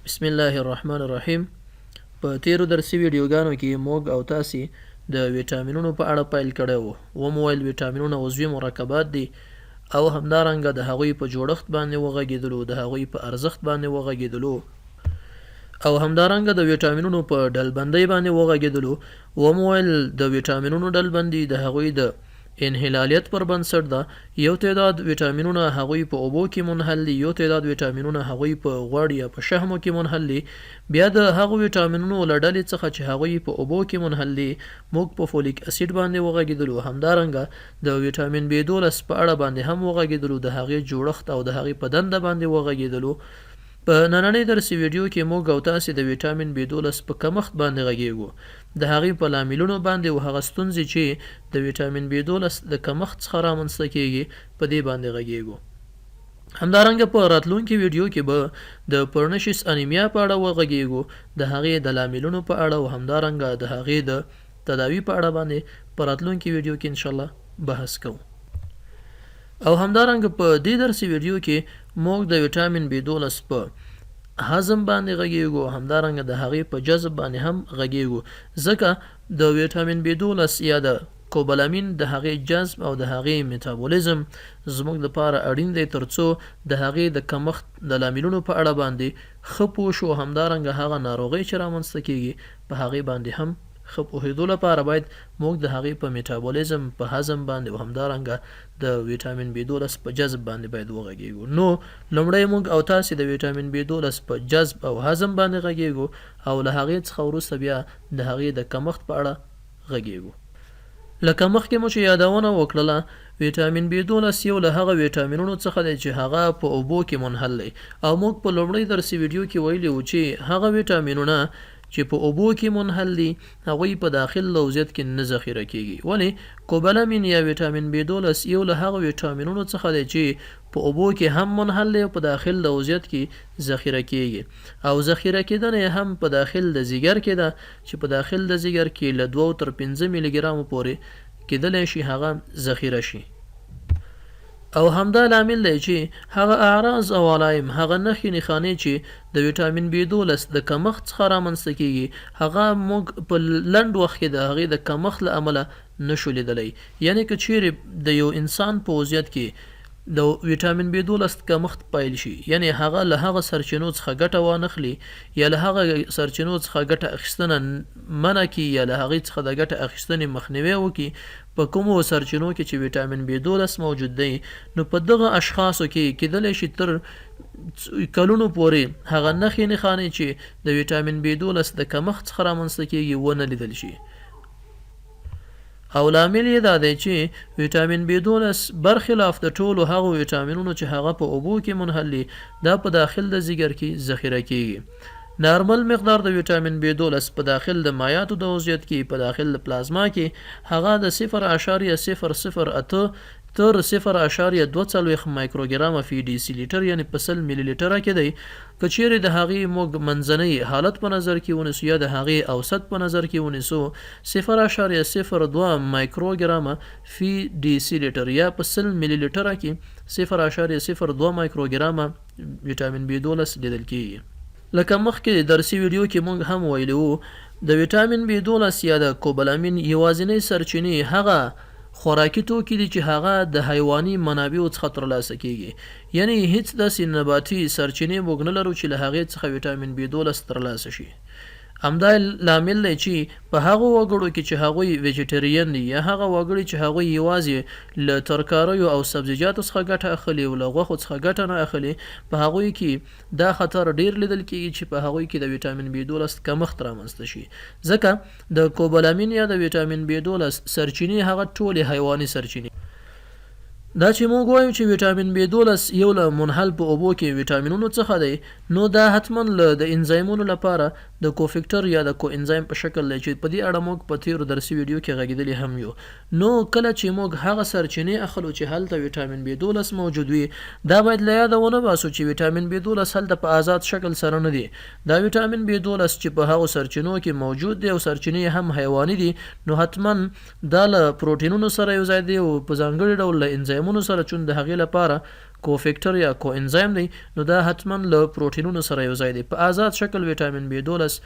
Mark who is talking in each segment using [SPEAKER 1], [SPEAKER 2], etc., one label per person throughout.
[SPEAKER 1] بسم الله الرحمن الرحیم. په تیرو درسي ویډیوګانو کې موږ او تاسې د ویټامینونو په اړه پیل کړی وو. ومو ویل ویټامینونه عضوي مرکبات دي او همدارنګه د هغوی په جوړښت باندې وغږېدلو، د هغوی په ارزښت باندې وغږېدلو او همدارنګه د ویټامینونو په ډلبندۍ باندې وغږېدلو. ومو ویل د ویټامینونو ډلبندي د هغوی د انحلالیت پر بنسټ ده. یو تعداد ویټامینونه هغوی په اوبو کې منحل دي، یو تعداد ویټامینونه هغوی په غوړ یا په شحمو کې منحل دي. بیا د هغو ویټامینونو له ډلې څخه چې هغوی په اوبو کې منحل دي موږ په فولیک اسید باندې وغږېدلو. همدارنګه د ویټامین B12 په اړه باندې هم وغږېدلو، د هغې جوړښت او د هغې په دنده باندې وغږېدلو. په نننۍ درسي ویډیو کې موږ او تاسې د ویټامین B12 په کمښت باندې غږیږو، د هغې په لاملونو باندې او هغه ستونزې چې د ویټامین B12 د کمښت څخه رامنځته کیږي په دې باندې غږیږو. همدارنګه په راتلونکي ویډیو کې به د پرنشیس انیمیا په اړه وغږیږو، د هغې د لاملونو په اړه او همدارنګه د هغې د تداوی په اړه باندې په راتلونکي ویډیو کې انشاءالله بحث کوو. او همدارنګه په دې درسي ویډیو کې موږ د ویټامین B12 په هضم باندې غږیږو، همدارنګه د هغې په جذب باندې هم غږیږو، ځکه د ویټامین B12 یا د کوبالامین د هغې جذب او د هغې میتابولیزم زموږ لپاره اړین دی ترڅو د هغې د کمښت د لاملونو په اړه باندې ښه پوه شو. همدارنګه هغه ناروغۍ چې رامنځته کیږي په هغې باندې هم ښه پوهېدو لپاره باید موږ د هغې په میټابولیزم، په هضم باندې او همدارنګه د ویټامین B12 په جذب باندې باید وغږیږو. نو لومړی موږ او تاسې د ویټامین B12 په جذب او هضم باندې غږیږو او له هغې څخه وروسته بیا د هغې د کمښت په اړه غږیږو. لکه مخکې مو چې یادونه وکړله، ویټامین B12 یو له هغه ویټامینونو څخه دی چې هغه په اوبو کې منحل دی او موږ په لومړۍ درسي ویډیو کې ویلي وو چې هغه ویټامینونه چې په اوبو کې منحل دي هغوی په داخل لوزیت کې نه ذخیره کیږي. ولې کوبالامین یا ویټامین B12 یو له هغه ویټامینونو څخه دی چې په اوبو کې هم منحل دی او په داخل لوزیت کې ذخیره کیږي او ذخیره کېدنه هم په داخل د ځیګر کې ده چې په داخل د ځیګر کې له 2 تر 5 میلی ګرامو پورې کېدلی شي هغه ذخیره شي. او همدا لامل دی چې هغه اعراض او علایم، هغه نښې نښانې چې د ویټامین B12 د کمښت څخه رامنځته کیږي هغه موږ په لنډ وخت کې د هغې د کمښت له امله نشو لیدلی. یعنې که چیرې د یو انسان په وضعیت کې د ویټامین B12 کمښت پیل شي، یعنی هغه له هغه سرچینو څخه ګټه وانخلي یا له هغه سرچینو څخه ګټه اخیستنه منع کړي یا له هغې څخه د ګټه اخیستنې مخنیوی وکړي په کومو سرچینو کې چې ویټامین B12 موجود دی، نو په دغه اشخاصو کې کېدلی شي تر کلونو پورې هغه نښې نښانې چې د ویټامین B12 د کمښت څخه رامنځته کیږي ونه لیدل شي. او لامل یې دا دی چې ویټامین B12 برخلاف د ټولو هغو ویټامینونو چې هغه په اوبو کې منحل دي دا په داخل د ځیګر کې ذخیره کیږي. نارمل مقدار د ویټامین B12 په داخل د مایعاتو د وضعیت کې په داخل د پلازما کې هغه د 0.008 تر 0.24 مایکروګرام فی ډیسی لیټر یعنی په 100 میلی لیټره کې دی. که چیرې د هغې موږ منځنی حالت په نظر کې ونیسو یا د هغې اوسط په نظر کې ونیسو 0.02 مایکروګرام فی ډیسی لیټر یا په 100 میلی لیټره کې 0.02 مایکروګرام ویټامین B12 لیدل کیږي. لکه مخکې درسي ویډیو کې موږ هم ویلي وو د ویټامین B12 یا د کوبالامین یوازینۍ سرچینې هغه خوراکي توکي دي چې هغه د حیواني منابعو څخه ترلاسه کیږي، یعنی هیڅ داسې نباتي سرچینې موږ نه لرو چې له هغې څخه ویټامین B12 ترلاسه شي. همدا لامل دی چې په هغو وګړو کې چې هغوی ویجیټریین دي یا هغه وګړي چې هغوی یوازې له ترکاریو او سبزیجاتو څخه ګټه اخلي او له غوښو څخه ګټه نه اخلي، په هغوی کې دا خطر ډیر لیدل کیږي چې په هغوی کې د ویټامین B12 کمښت رامنځته شي، ځکه د کوبالامین یا د ویټامین B12 سرچینې هغه ټولې حیواني سرچینې. دا چې موږ وایو چې ویټامین B12 یو له منحل په اوبو کې ویټامینونو څخه دی، نو دا حتما له د انزایمونو لپاره د کوفیکټر یا د کو انزایم په شکل دی چې په دې اړه موږ په تیرو درسي ویډیو کې غږېدلي هم یو. نو کله چې موږ هغه سرچینې اخلو چې هلته ویټامین B12 موجود وي دا باید له یاده ونه باسو چې ویټامین B12 هلته په آزاد شکل سره نه دی. دا ویټامین B12 چې په هغو سرچینو کې موجود دی او سرچینې هم حیواني دي، نو حتما دا له پروټینونو سره یو ځای دی او په ځانګړي ډول له انزایمونو سره چون د هغې لپاره کوفیکټر یا کو انزایم دی نو دا حتما له پروټینونو سره یو ځای دی. په آزاد شکل ویټامین B12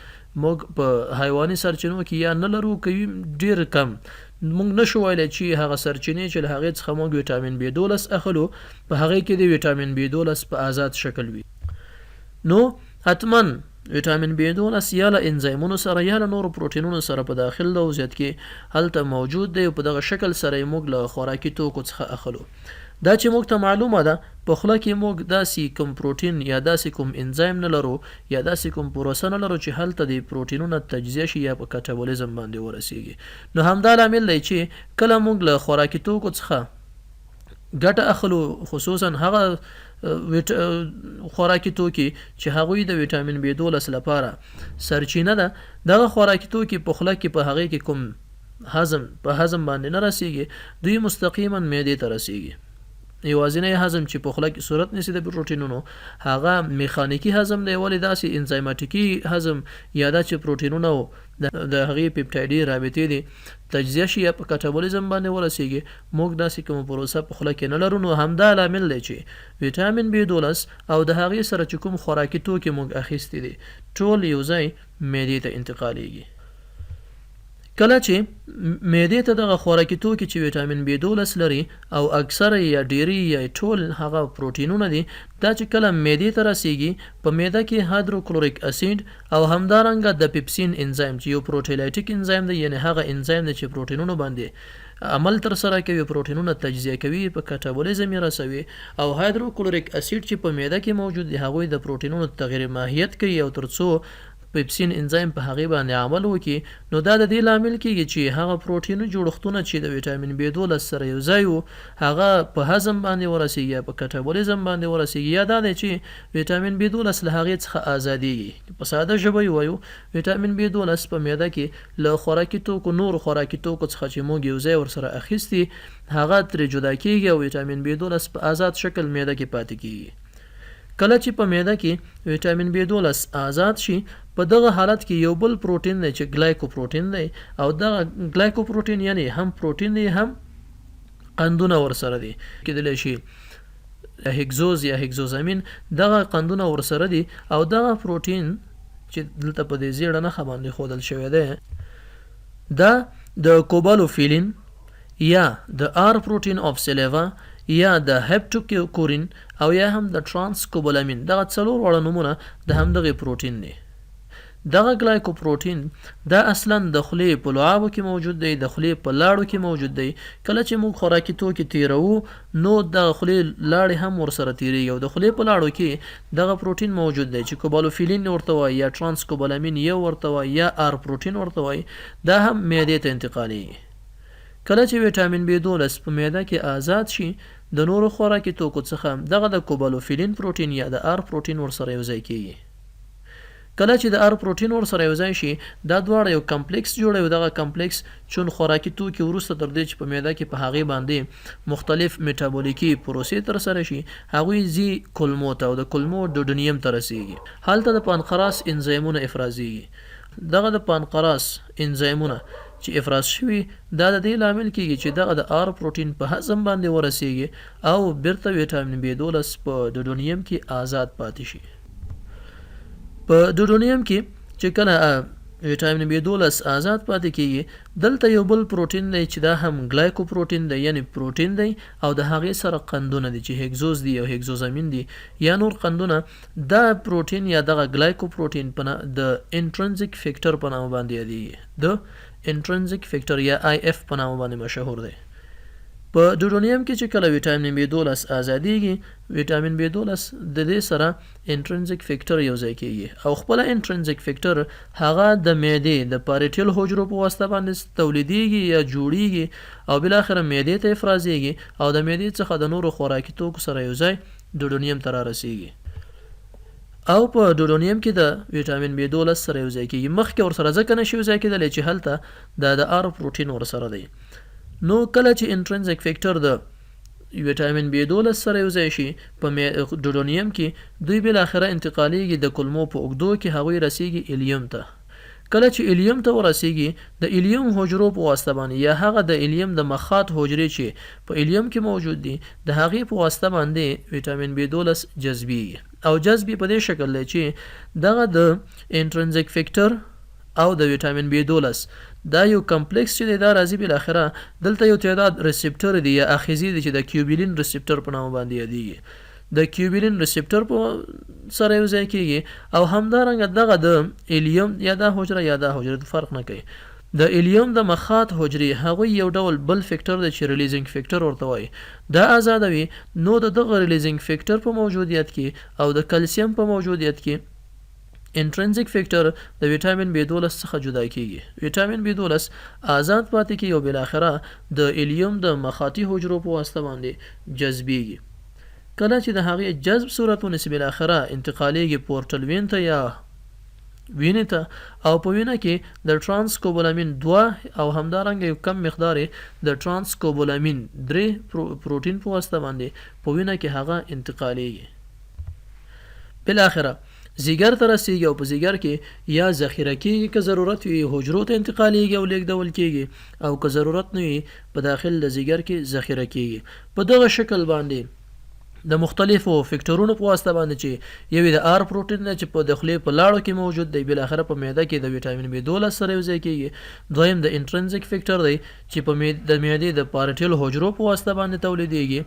[SPEAKER 1] موږ په حیواني سرچینو کې یا نه لرو کوي ډیر کم. موږ نشو ویلی چې هغه سرچینې چې له هغې څخه موږ ویټامین B12 اخلو په هغې کې د ویټامین B12 په آزاد شکل وي. نو حتما ویټامین B12 یا له انزایمونو سره یا له نورو پروټینونو سره په داخل د وضعیت کې هلته موجود دی او په دغه شکل سره یې موږ له خوراکي توکو څخه اخلو. دا چې موږ ته معلومه ده په خوله کې موږ داسې کوم پروټین یا داسې کوم انزایم نه لرو یا داسې کوم پروسه نه لرو چې هلته د پروټینونه تجزیه شي یا په کټابولیزم باندې ورسیږي. نو همدا لامل دی چې کله موږ له خوراکي توکو څخه ګټه اخلو خصوصا هغه خوراکي توکي چې هغوی د ویټامین B12 لپاره سرچینه ده. دغه خوراکي توکي په خوله کې په هغې کې کوم هضم باندې نه رسیږي دوی مستقیما معدې ته رسیږي. یوازینی هضم چې په خوله کې صورت نیسي د پروټینونو هغه میخانیکي هضم دی. ولې داسې انزایماتیکي هضم یا دا چې پروټینونه د هغې پیپټایډي رابطې دي تجزیه شي یا په کټابولیزم باندې ورسیږي موږ داسې کومه پروسه په خوله کې نه لرو. نو همدا لامل دی چې ویټامین B12 او د هغې سره چې کوم خوراکي توکي موږ اخیستي دي ټول یو ځای معدې ته انتقالیږي. کله چې معدې ته دغه خوراکي توکي چې ویټامین B12 لري او اکثره یا ډیری یا ټول هغه پروټینونه دي دا چې کله معدې ته رسیږي په معده کې هایدروکلوریک اسید او همدارنګه د پیپسین انزایم چې یو پروټیلایټیک انزایم دی یعنی هغه انزایم دی چې پروټینونو باندې عمل تر سره کوي پروټینونه تجزیه کوي په کټابولیزم یې رسوي او هایدروکلوریک اسید چې په معده کې موجود دی هغوی د پروټینونو تغیر ماهیت کوي او ترڅو پیپسین انزایم په هغې باندې عمل وکړي. نو دا د دې لامل کېږي چې هغه پروټینو جوړښتونه چې د ویټامین B12 سره یو ځای وو هغه په هضم باندې ورسیږي یا په کټابولیزم باندې ورسیږي یا دا دی چې ویټامین B12 له هغې څخه ازادیږي. په ساده ژبه یې وایو ویټامین B12 په معده کې له خوراکي توکو نورو خوراکي توکو څخه چې موږ یو ځای ورسره اخیستي هغه ترې جدا کېږي او ویټامین B12 په آزاد شکل معده کې پاتې کېږي. کله چې په معده کې ویټامین B12 آزاد شي په دغه حالت کې یو بل پروټین دی چې ګلایکوپروټین دی او دغه ګلایکوپروټین یعنی هم پروټین دی هم قندونه ورسره دي کېدلی شي هیګزوز یا هیګزوزامین دغه قندونه ورسره دي او دغه پروټین چې دلته په دې زیړه نښه باندې ښودل شوی دی دا د کوبالوفیلین یا د آر پروټین اف سلیوا یا د هپټوکورین او یا هم د ترانسکوبولامین دغه څلور واړه نومونه د همدغې پروټین دي. دغه ګلایکوپروټین دا اصلا د خولې په لعابو کې موجود دی د خولې په لاړو کې موجود دی. کله چې موږ خوراکي توکي تیروو نو د خولې لاړې هم ورسره تیریږي او د خولې په لاړو کې دغه پروټین موجود دی چې کوبالوفیلین ورته وایي یا ترانسکوبولامین یو ورته وایي یا آر پروټین ورته وایي دا هم معدې ته انتقالیږي. کله چې ویټامین B12 په معده کې آزاد شي د نورو خوراکي توکو څخه دغه د کوبالوفیلین پروټین یا د آر پروټین ورسره یو ځای کېږي. کله چې د آر پروټین ورسره یو ځای شي دا دواړه یو کمپلیکس جوړوي. دغه کمپلیکس چون خوراکي توکي وروسته تر دې چې په معده کې په هغې باندې مختلف میټابولیکي پروسې ترسره شي هغوی ځي کولمو ته او د کولمو ډوډنیم ته رسیږي. هلته د پانقراس انزایمونه افرازیږي. دغه د پانقراس انزایمونه چې افراز شوي دا د دې لامل کېږي چې دغه د آر پروټین په هضم باندې ورسیږي او بیرته ویټامین B12 په ډوډونیم کې آزاد پاتې شي. په ډوډونیم کې چې کله ویټامین B12 آزاد پاتې کېږي دلته یو بل پروټین دی چې دا هم ګلایکوپروټین دی یعنی پروټین دی او د هغې سره قندونه دي چې هیګزوز دي او هیګزوزامین دي یا نور قندونه. دا پروټین یا دغه ګلایکوپروټین د انټرنزیک فیکټر په نامه باندې یادېږي. د انټرنزیک فیکټر یا IF په نامه باندې مشهور دی. په ډوډونیم کې چې کله ویټامین B12 آزادیږي ویټامین B12 د دې سره انټرنزیک فیکټر یو ځای کېږي او خپله انټرنزیک فیکټر هغه د معدې د پاریټل حجرو په واسطه باندې تولیدیږي یا جوړیږي او بالاخره معدې ته افرازیږي او د معدې څخه د نورو خوراکي توکو سره یو ځای ډوډونیم ته رارسیږي او په ډوډونیم کې د ویټامین B12 سره یو ځای کېږي. مخکې ورسره ځکه نشي یو ځای کېدلی چې هلته د آر پروټین ورسره دی. نو کله چې انټرنزیک فیکټر د ویټامین B12 سره یو ځای شي په ډوډونیم کې دوی بالاخره انتقالیږي د کولمو په اوږدو کې هغوی رسیږي ایلیوم ته. کله چې الیم ته ورسیږي د الیم حجرو په واسطه باندې یا هغه د الیم د مخاط حجرې چې په الیم کې موجود دي د هغې په واسطه باندې وټامین B12 جذبیږي او جذبي په دې شکل دی چې دغه د انټرنزیک فیکټر او د وټامین B12 دا یو کمپلیکس چې دا راځي بل اخره دلته یو تعداد ریسپټر دی یا اخیزي دي چې د کیوبیلین ریسپټر په نامه باندې یادېږي د کیوبیلین ریسپټر په سره یو ځای کېږي او همدارنګه دغه د الیم یا دا حجره فرق نه کوي د الیم د مخاط حجرې هغوی یو ډول بل فیکټر دی چې ریلیزینګ فیکټر ورته وایي دا آزادوي نو د دغه ریلیزینګ فیکټر په موجودیت کې او د کلسیم په موجودیت کې انټرنزیک فیکټر د وټامین B12 څخه جدا کیږي وټامین B12 آزاد پاتې کیږي او بل اخره د الیم د مخاطي حجرو په واسطه باندې جذبیږي کله چې د هغې جذب صورت ونیسي بل اخره انتقالیږي پورټل وین ته یا وینې ته او په وینه کې د ټرانسکوبولامین 2 او همدارنګه یو کم مقدار د ټرانسکوبولامین 3 پروتین په واسطه باندې په وینه کې هغه انتقالیږي بل اخره زیګر ته رسیږي او په زیګر کې یا ذخیره کېږي که ضرورت وي حجرو ته انتقالیږي او لیږدول کېږي او که ضرورت نه وي په داخل د زیګر کې ذخیره کېږي په دغه شکل باندې د مختلفو فیکټرونو په واسطه باندې چې یو د آر پروتین دی چې په داخلي په لاړو کې موجود دی بل اخره په معده کې د وټامین B12 سره یو ځای کېږي دویم د انټرنزیک فیکټر دی چې په د معدې د پارټیل حجرو په واسطه باندې تولیدېږي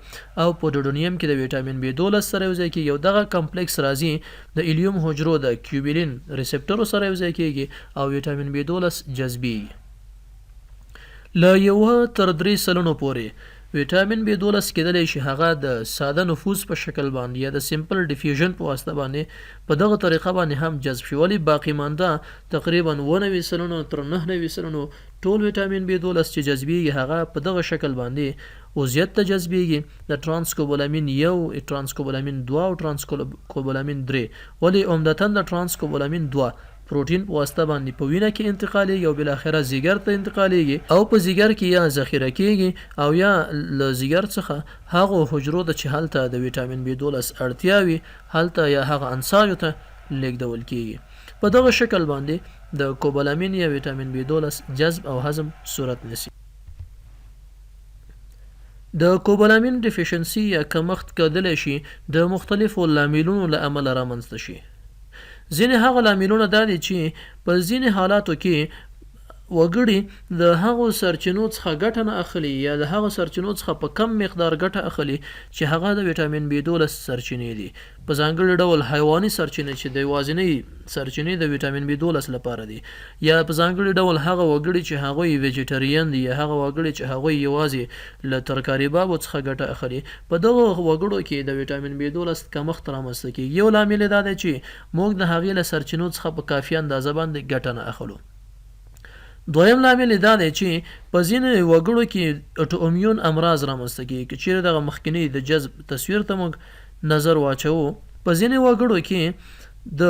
[SPEAKER 1] او په ډوډونیم کې د وټامین B12 سره یو ځای کېږي او دغه کمپلیکس راځي د الیم حجرو د کیوبیلین ریسپټرو سره یو ځای کېږي او وټامین B12 جذبیږي له 1 تر 3 سلنو پورې وټامین B12 کېدلی شي هغه د ساده نفوذ په شکل باندې یا د سمپل ډیفیوژن په واسطه باندې په دغه طریقه باندې هم جذب شي ولی باقی مانده تقریبا 90 سلنو تر 99 سلنو ټول وټامین B12 چې جذبیږي هغه په دغه شکل باندې اوزیت ته جذبیږي د ټرانسکوبولامین 1 ټرانسکوبولامین 2 او ټرانسکوبولامین 3 ولی عمدتاً د ټرانسکوبولامین 2 پروتین په واسطه باندې په وینه کې انتقالیږي او بل اخره زیګر ته انتقالیږي او په زیګر کې یا ذخیره کېږي او یا له زیګر څخه هغه حجرو د چې هلته د وټامین B12 اړتیا وي هلته یا هغه انساجو ته لیږدول کېږي په دغه شکل باندې د کوبالامین یا وټامین B12 جذب او هضم صورت نیسي د کوبالامین ډیفیشنسي یا کمښت کېدلی شي د مختلفو لاملونو له امله رامنځته شي ځینې هغه لاملونه دا دي چې په ځینې حالاتو کې وګړي د هغو سرچینو څخه ګټه نه اخلي یا د هغو سرچینو څخه په کم مقدار ګټه اخلي چې هغه د وټامین B12 سرچینې دي په ځانګړي ډول حیواني سرچینې چې د یوازینۍ سرچینې د وټامین B12 لپاره دي یا په ځانګړي ډول هغه وګړي چې هغوی ویجیټریان دي یا هغه وګړي چې هغوی یوازې له ترکاري بابو څخه ګټه اخلي په دغو وګړو کې د وټامین B12 کمښت رامنځته کېږي یو لامل دا دی چې موږ د هغې له سرچینو څخه په کافي اندازه باندې ګټه نه اخلو دویم لامل دا دی چې په ځینې وګړو کې اټومیون امراض رامنځته کېږي که چیرې دغه مخکینی د جذب تصویر ته موږ نظر واچوو په ځینې وګړو کې د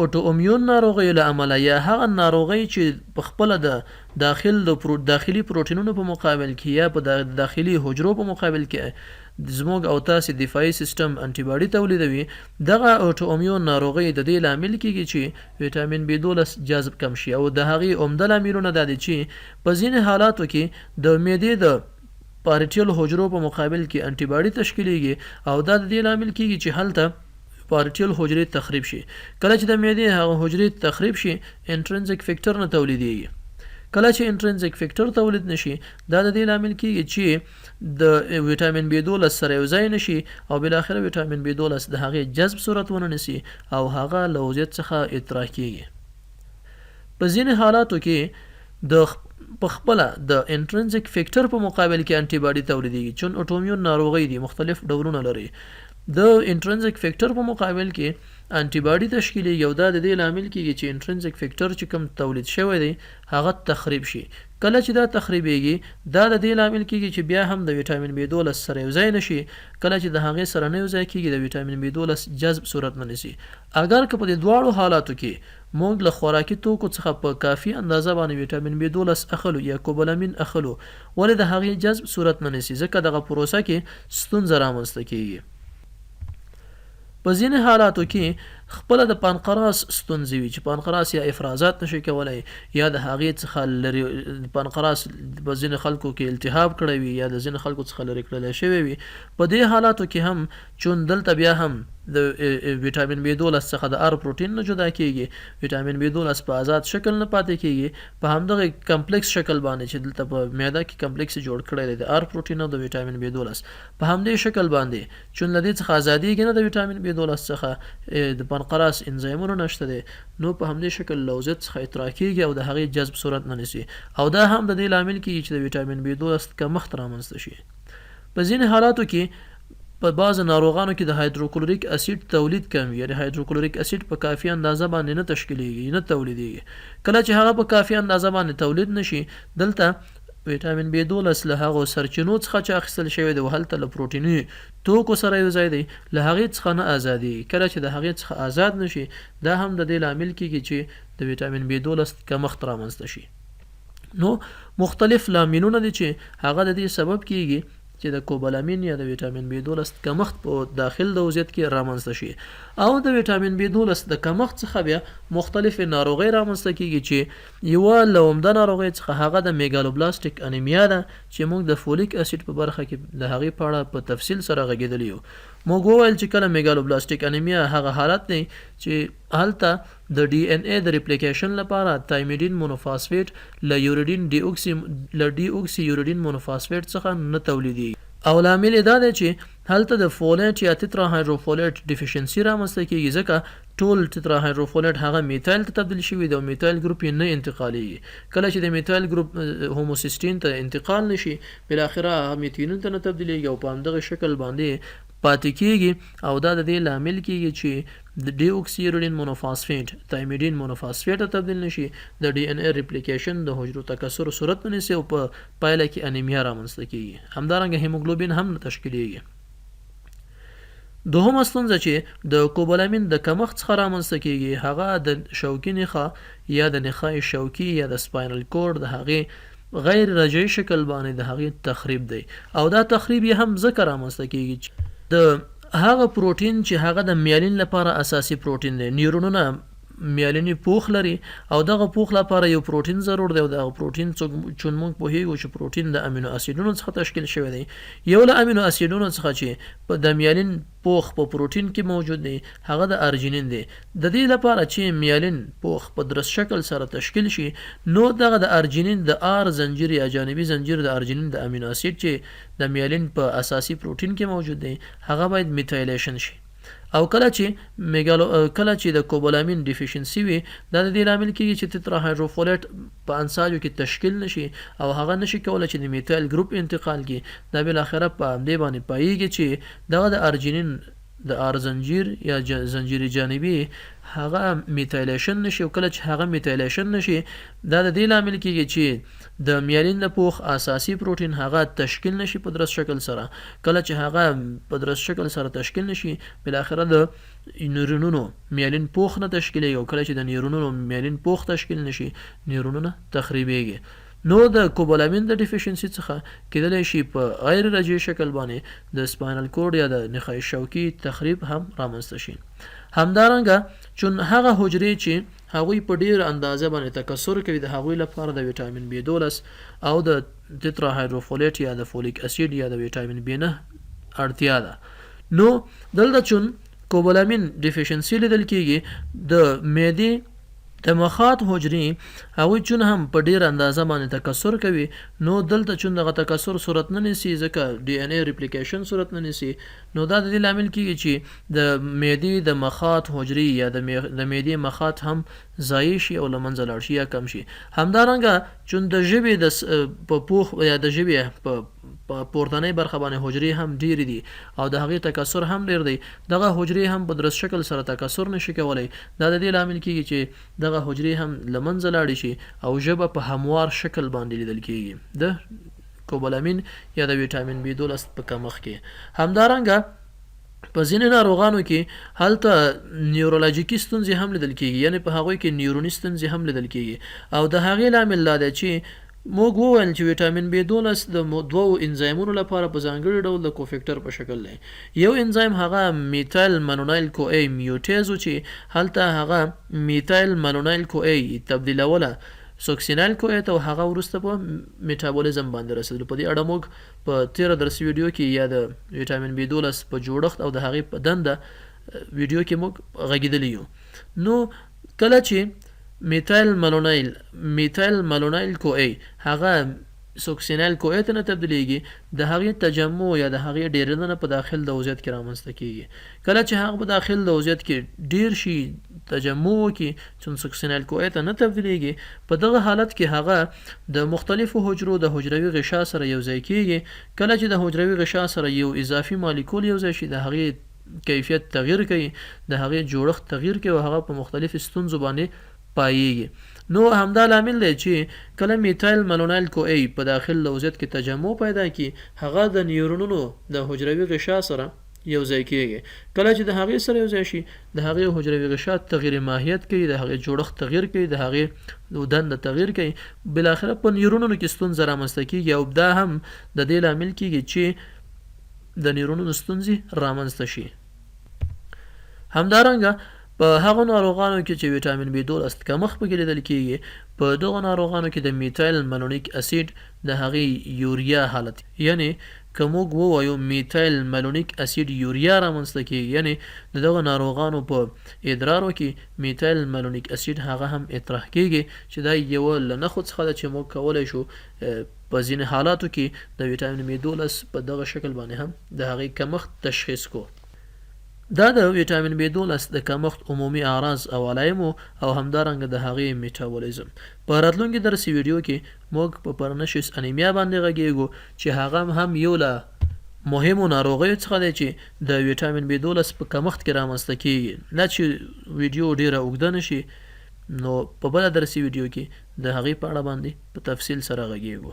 [SPEAKER 1] اټومیون ناروغیو له امله یا هغه ناروغۍ چې په خپله د داخلي پروتینونو په مقابل کې یا په داخلي حجرو په مقابل کې زموږ او تاسې دفاعي سیستم انټي باډي تولیدوي دغه اټومیون ناروغۍ د دې لامل کېږي چې وټامین B12 جذب کم شي او د هغې عمده لاملونه دا دي چې په ځینې حالاتو کې د معدې د پارټیل حجرو په مقابل کې انټي باډي تشکیلیږي او دا د دې لامل کېږي چې هلته پارټیل حجرې تخریب شي کله چې د معدې هغه حجرې تخریب شي انټرنزیک فیکټر نه تولیدېږي کله چې انټرنزیک فیکټر تولید نشي دا د دې لامل کېږي چې د وټامین B12 سره یو ځای نشي او بل اخره وټامین B12 د هغې جذب صورت ونه نیسي او هغه له وضعیت څخه اطراح کېږي په ځینې حالاتو کې د په خپله د انټرنزیک فیکټر په مقابل کې انټي باډي تولیدېږي چون اټومیون ناروغۍ دي مختلف ډولونه لري د انټرنزیک فیکټر په مقابل کې انټي باډي تشکیلیږي او دا د دې لامل کېږي چې انټرنزیک فیکټر چې کوم تولید شوی دی هغه تخریب شي کله چې دا تخریبېږي دا د دې لامل کېږي چې بیا هم د وټامین B12 سره یو ځای نشي کله چې د هغې سره نه یو ځای کېږي د وټامین B12 جذب صورت نه نیسي اگر که په دې دواړو حالاتو کې موږ له خوراکي توکو څخه په کافي اندازه باندې وټامین B12 اخلو یا کوبالامین اخلو ولې د هغې جذب صورت نه نیسي ځکه دغه پروسه کې ستونزه رامنځته کېږي په ځینې حالاتو کې خپل د پانقراس ستونزې وي چې پانقراس یا افرازات نشي کولای یا د هغې څخه لري پانقراس په ځینې خلکو کې التهاب کړی وي یا د ځینې خلکو څخه لرې کړلی شوی وي په دې حالاتو کې هم چون دلته بیا هم د ویټامین B12 څخه د آر پروټین نه جدا کیږي ویټامین B12 په آزاد شکل نه پاتې کیږي په همدغه کمپلیکس شکل باندې چې دلته په معده کې کمپلیکس جوړ کړی دی د آر پروټین او د ویټامین B12 په همدې شکل باندې چون لدې څخه ازادیږي نه د ویټامین B12 څخه د پانقراس انزایمونو نشته دی نو په همدې شکل لوزت څخه اطراح کیږي او د هغې جذب صورت نه نیسي او دا هم د دې لامل کیږي چې د ویټامین B12 کمښت رامنځته شي په ځینې حالاتو کې په بعض ناروغانو کې د هایدروکلوریک اسید تولید کم وي یعنی هایدروکلوریک اسید په کافي اندازه باندې نه تشکیلیږي نه تولیدیږي کله چې هغه په کافي اندازه باندې تولید نشي دلته ویټامین B12 له هغو سرچینو څخه چې اخیستل شوی دی هلته له پروټیني توکو سره یو ځای دی له هغې څخه نه ازادیږي کله چې د هغې څخه آزاد نشي دا هم د دې لامل کیږي چې د ویټامین B12 کمښت رامنځته شي نو مختلف لاملونه دي چې هغه د دې سبب کیږي چې د کوبالامین یا د ویټامین B12 کمښت په داخل د وضعیت کې رامنځته شي او د ویټامین B12 د کمښت څخه بیا مختلف ناروغۍ رامنځته کیږي چې یوه له عمده ناروغۍ څخه هغه د میګالوبلاستیک انیمیا ده چې موږ د فولیک اسید په برخه کې د هغې په اړه په تفصیل سره غږېدلی یو موږ وویل چې کله میګالوبلاستیک انیمیا هغه حالت دی چې هلته د DNA د ریپلیکیشن لپاره تایمیډین مونوفاسفیټ له یوریډین ډي اوکسي یوریډین مونوفاسفیټ څخه نه تولیدي او لامل دا دی چې هلته د فولیټ یا تترا هایدروفولیټ ډیفیشنسي رامنځته کیږي ځکه ټول تترا هایدروفولیټ هغه میتایل ته تبدیل شوی دی او میتایل ګروپ یې نه انتقالیږي کله چې د میتایل ګروپ هوموسیسټین ته انتقال نشي بالاخره هغه میتینین ته نه تبدیلیږي او په همدغه شکل باندې پاتې کیږي او دا د دې لامل کیږي چې د ډي اوکسیورډین مونوفاسفیټ تایمیډین مونوفاسفیټ ته تبدیل نشي د DNA ریپلیکیشن د حجرو تکثر صورت نه نیسي او په پایله کې انیمیا رامنځته کیږي همدارنګه هیموګلوبین هم نه تشکیلیږي دوهمه ستونزه چې د کوبالامین د کمښت څخه رامنځته کیږي هغه د شوکي نخاع یا د نخاع شوکي یا د سپاینل کورډ د هغې غیر رجعي شکل باندې د هغې تخریب دی او دا تخریب یې هم ځکه رامنځته کیږي د هغه پروټین چې هغه د میالین لپاره اساسي پروټین دی نیورونونه میالینی پوښ لري او دغه پوښ لپاره یو پروټین ضرور دی او دغه پروټین چون موږ پوهیږو چې پروټین د امینو اسیدونو څخه تشکیل شوی دی یو له امینو اسیدونو څخه چې په د میالین پوښ په پروټین کې موجود دی هغه د ارجینین دی د دې لپاره چې میالین پوښ په درست شکل سره تشکیل شي نو دغه د ارجینین د آر زنجیر یا جانبي زنجیر د ارجینین د امینو اسید چې د میالین په اساسي پروټین کې موجود دی هغه باید میتایلیشن شي او کله چې د کوبالامین ډیفیشنسي وي دا د دې لامل کیږي چې تترا هایدروفولیټ په انساجو کې تشکیل نشي او هغه نشي کولی چې د میتایل ګروپ انتقال کړي دا بالاخره په همدې باندې پایېږي چې دغه د ارجینین د آر زنجیر یا زنجیر جانبي هغه میتایلیشن نشي او کله چې هغه میتایلیشن نشي دا د دې لامل کیږي چې د میالین د پوښ اساسي پروټین هغه تشکیل نشي په درست شکل سره کله چې هغه په درست شکل سره تشکیل نشي بالاخره د نیورونونو میالین پوښ نه تشکیلیږي او کله چې د نیورونونو میالین پوښ تشکیل نشي نیورونونه تخریبیږي نو د کوبالامین د ډیفیشنسي څخه کېدلی شي په غیر رجعي شکل باندې د سپاینل کورډ یا د نخاع شوکي تخریب هم رامنځته شي همدارنګه چون هغه حجرې چې هغوی په ډیر اندازه باندې تکثر کوي د هغوی لپاره د ویټامین B12 او د تترا هایدروفولیټ یا د فولیک اسید یا د ویټامین B9 اړتیا ده نو دلته چون کوبالامین ډیفیشنسي لیدل کیږي د معدې د مخاط حجرې هغوی چون هم په ډیر اندازه باندې تکثر کوي نو دلته چون دغه تکثر صورت نه نیسي ځکه DNA ریپلیکیشن صورت نه نیسي نو دا د دې لامل کیږي چې د معدې د مخاط حجرې یا د معدې مخاط هم ضایع شي او له منځه لاړ شي یا کم شي همدارنګه چون د ژبې د په پوښ یا د ژبې په پورتنۍ برخه باندې حجرې هم ډېرې دي او د هغې تکثر هم ډېر دی دغه حجرې هم په درست شکل سره تکثر نشي کولی دا د دې لامل کیږي چې دغه حجرې هم له منځه لاړې شي او ژبه په هموار شکل باندې لیدل کیږي د کوبالامین یا د ویټامین B12 په کمښت کې همدارنګه په ځینې ناروغانو کې هلته نیورولوژیکي ستونزې هم لیدل کیږي یعنې په هغوی کې نیوروني ستونزې هم لیدل کیږي او د هغې لامل دا دی چې موږ وویل چې ویټامین B12 د دوو انزایمونو لپاره په ځانګړي ډول د کوفیکټر په شکل دی. یو انزایم هغه میتایل منونایل کو ای میوټیز چې هلته هغه میتایل منونایل کو ای تبدیلوله سوکسینایل کو ای ته او هغه وروسته په میټابولیزم باندې رسیدل. په دې اړه موږ په 13 درسي ویډیو کې یا د ویټامین B12 په جوړښت او د هغې په دنده ویډیو کې موږ غږیدلی یو. نو کله چې میتایل مالونایل کو ای هغه سوکسینایل کو ای ته نه تبدیلیږي د هغې تجمع یا د هغې ډیرېدنه په داخل د وضعیت کې رامنځته کیږي. کله چې هغه په داخل د وضعیت کې ډیر شي تجمع وکړي چې سوکسینایل کو ای ته نه تبدیلیږي، په دغه حالت کې هغه د مختلفو حجرو د حجروي غشا سره یوځای کیږي. کله چې د حجروي غشا سره یو اضافي مالیکول یوځای شي د هغې کیفیت تغییر کوي، د هغې جوړښت تغییر کوي او هغه په مختلفو ستونزو باندې پایېږي. نو همدا لامل دی چې کله میتایل مالونایل کو ای په داخل د وضعیت کې تجمع پیدا کړي، هغه د نیورونونو د حجروي غشا سره یوځای کیږي. کله چې د هغې سره یوځای شي د هغې حجروي غشا تغییر ماهیت کوي، د هغې جوړښت تغییر کوي، د هغې دنده تغییر کوي، بالاخره په نیورونونو کې ستونزه رامنځته کیږي او دا هم د دې لامل کیږي چې د نیورونونو ستونزې رامنځته شي. همدارنګه په هغو ناروغانو کې چې ویټامین B12 کمښت پکې لیدل کیږي، په دغو ناروغانو کې د میتایل مالونیک اسید د هغې یوریا حالت، یعنی که موږ ووایو میتایل مالونیک اسید یوریا رامنځته کیږي، یعنی د دغو ناروغانو په ادرارو کې میتایل مالونیک اسید هغه هم اطراح کیږي چې دا یوه له نښو څخه ده چې موږ کولی شو په ځینې حالاتو کې د ویټامین B12 په دغه شکل باندې هم د هغې کمښت تشخیص کو. دا د ویټامین B12 د کمښت عمومي اعراض او علایمو او همدارنګه د هغې میټابولیزم. په راتلونکي درسي ویډیو کې موږ په پرنشس انیمیا باندې غږیږو چې هغه هم یو له مهمو ناروغیو څخه دی چې د ویټامین B12 په کمښت کې رامنځته کیږي. نه چې ویډیو ډیره اوږده نشي، نو په بله درسي ویډیو کې د هغې په اړه باندې په تفصیل سره غږیږو.